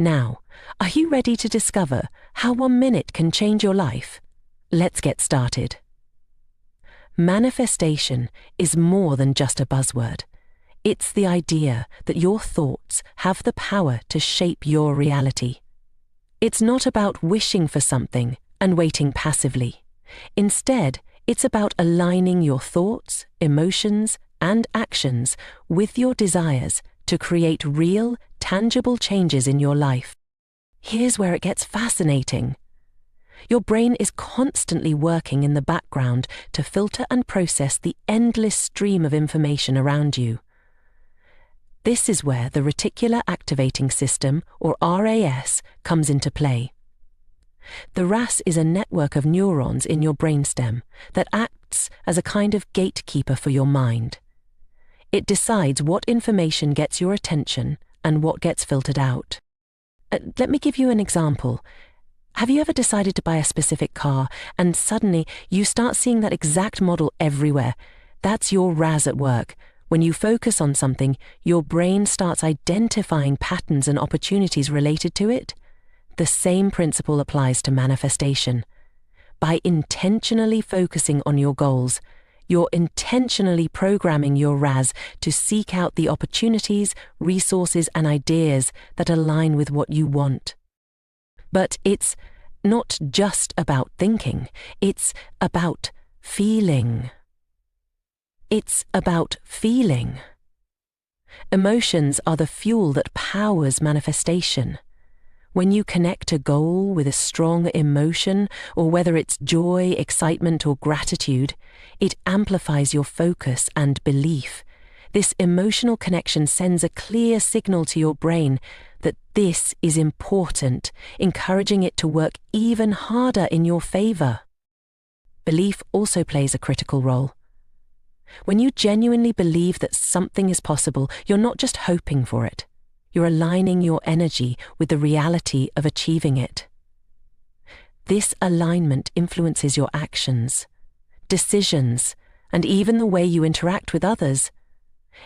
Now, are you ready to discover how 1 minute can change your life? Let's get started. Manifestation is more than just a buzzword. It's the idea that your thoughts have the power to shape your reality. It's not about wishing for something and waiting passively. Instead, it's about aligning your thoughts, emotions, and actions with your desires to create real, tangible changes in your life. Here's where it gets fascinating. Your brain is constantly working in the background to filter and process the endless stream of information around you. This is where the reticular activating system, or RAS, comes into play. The RAS is a network of neurons in your brainstem that acts as a kind of gatekeeper for your mind. It decides what information gets your attention and what gets filtered out. Let me give you an example. Have you ever decided to buy a specific car and suddenly you start seeing that exact model everywhere? That's your RAS at work. When you focus on something, your brain starts identifying patterns and opportunities related to it. The same principle applies to manifestation. By intentionally focusing on your goals, you're intentionally programming your RAS to seek out the opportunities, resources, and ideas that align with what you want. But it's not just about thinking, it's about feeling. It's about feeling. Emotions are the fuel that powers manifestation. When you connect a goal with a strong emotion, or whether it's joy, excitement, or gratitude, it amplifies your focus and belief. This emotional connection sends a clear signal to your brain that this is important, encouraging it to work even harder in your favor. Belief also plays a critical role. When you genuinely believe that something is possible, you're not just hoping for it. You're aligning your energy with the reality of achieving it. This alignment influences your actions, decisions, and even the way you interact with others.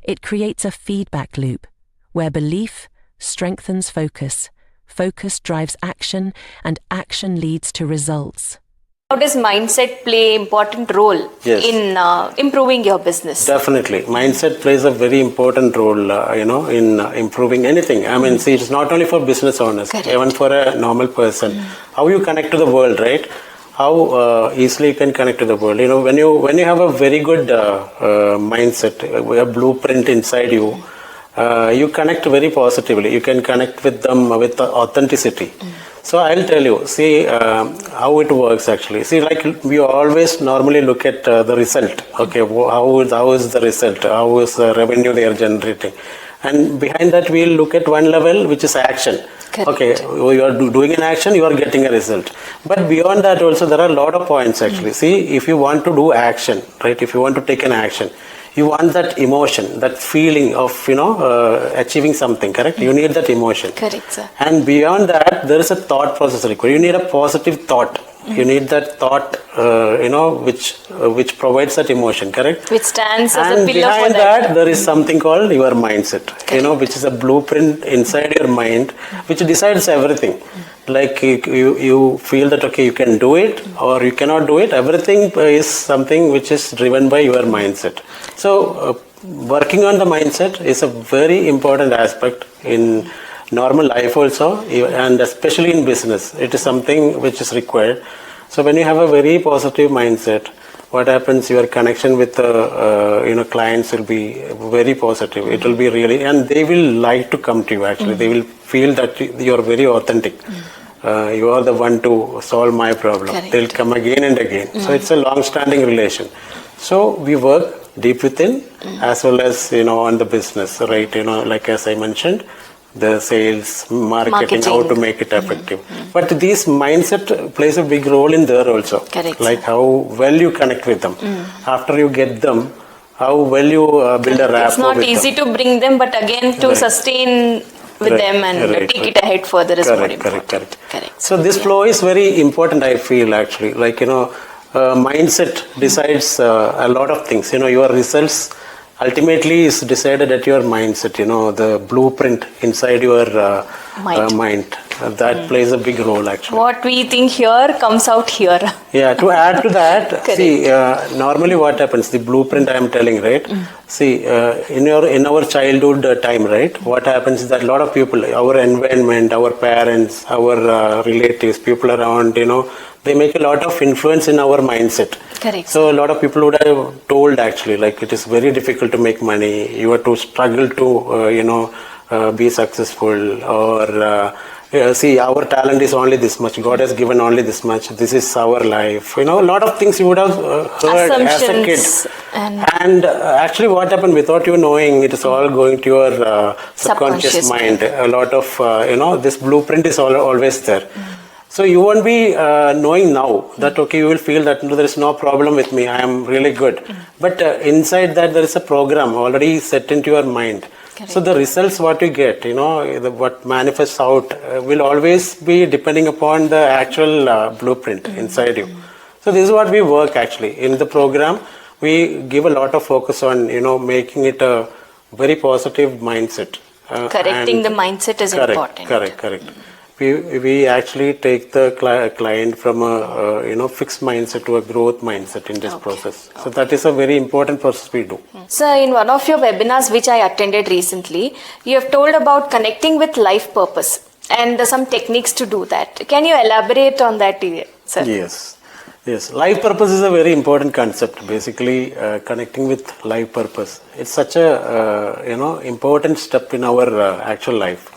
It creates a feedback loop where belief strengthens focus, focus drives action, and action leads to results. How does mindset play an important role in improving your business? Definitely. Mindset plays a very important role, in improving anything. I mean, see, it's not only for business owners, Correct. Even for a normal person. How you connect to the world, right? How easily you can connect to the world. When you have a very good mindset, a blueprint inside you, you connect very positively. You can connect with them with authenticity. So I'll tell you, see how it works actually. See, like we always normally look at the result. Okay, how is the result? How is the revenue they are generating? And behind that, we'll look at one level, which is action. Correct. Okay, you are doing an action, you are getting a result. But beyond that also, there are a lot of points actually. See, if you want to do action, right? If you want to take an action, you want that emotion, that feeling of, achieving something, correct? You need that emotion. Correct, sir. And beyond that, there is a thought process required. You need a positive thought. You need that thought, which provides that emotion, correct? Which stands as and a pillar behind for that. There is something called your mindset, which is a blueprint inside your mind, which decides everything. Like you feel that, okay, you can do it or you cannot do it. Everything is something which is driven by your mindset. So working on the mindset is a very important aspect in normal life also, and especially in business. It is something which is required. So when you have a very positive mindset, what happens, your connection with clients will be very positive. It will be really, and they will like to come to you actually. They will feel that you are very authentic. You are the one to solve my problem. Correct. They'll come again and again. So it's a long-standing relation. So we work deep within as well as on the business, right? Like as I mentioned, the sales, marketing, how to make it effective. But this mindset plays a big role in there also. Correct. Like how well you connect with them. After you get them, how well you build a rapport. It's not with easy them. to bring them, but again to Right. sustain with them and take it ahead further is more important. Correct. So this flow is very important, I feel actually. Like mindset decides a lot of things. Your results ultimately is decided at your mindset, the blueprint inside your mind. That plays a big role actually. What we think here comes out here. Yeah, to add to that, see, normally what happens, the blueprint I am telling, right? See, in our childhood time, right, what happens is that a lot of people, our environment, our parents, our relatives, people around, they make a lot of influence in our mindset. Correct. So a lot of people would have told actually, like it is very difficult to make money. You have to struggle to, be successful, or see, our talent is only this much. God has given only this much. This is our life. A lot of things you would have heard as a kid. And actually, what happened without you knowing, it is all going to your subconscious mind. A lot of this blueprint is always there. So you won't be knowing now that, okay, you will feel that there is no problem with me, I am really good. But inside that there is a program already set into your mind. Correct. So the results what you get, what manifests out will always be depending upon the actual blueprint inside you. So this is what we work actually. In the program, we give a lot of focus on, making it a very positive mindset. Correcting the mindset is important. Correct. We actually take the client from a fixed mindset to a growth mindset in this process. So that is a very important process we do. So in one of your webinars which I attended recently, you have told about connecting with life purpose and some techniques to do that. Can you elaborate on that, sir? Yes. Life purpose is a very important concept. Basically, connecting with life purpose. It's such a important step in our actual life.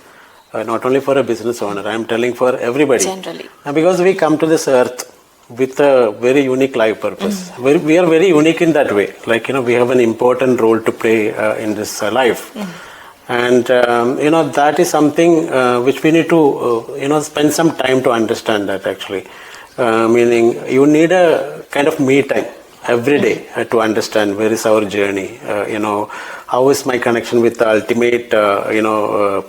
Not only for a business owner, I am telling for everybody. Generally. Because we come to this earth with a very unique life purpose. We are very unique in that way. Like, we have an important role to play in this life. And, that is something which we need to, spend some time to understand that actually. Meaning, you need a kind of me time every day to understand where is our journey, how is my connection with the ultimate,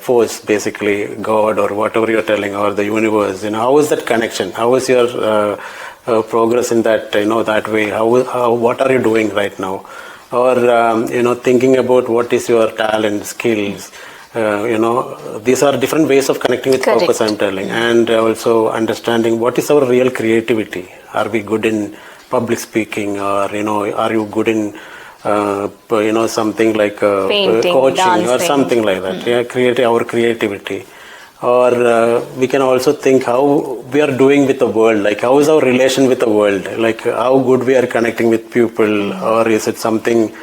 force, basically God or whatever you're telling, or the universe, how is that connection? How is your progress in that, that way? What are you doing right now? Or, thinking about what is your talent, skills, these are different ways of connecting with purpose, I'm telling. And also understanding what is our real creativity. Are we good in public speaking, or are you good in something like painting, coaching, dancing, or something like that? Our creativity. Or we can also think how we are doing with the world, like how is our relation with the world, like how good we are connecting with people, or is it something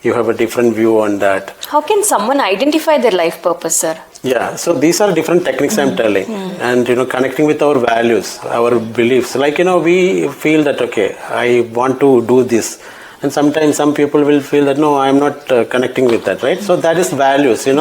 you have a different view on that? How can someone identify their life purpose, sir? Yeah, so these are different techniques I'm telling. And, connecting with our values, our beliefs. Like, we feel that, okay, I want to do this. And sometimes some people will feel that, no, I'm not connecting with that, right? So that is values,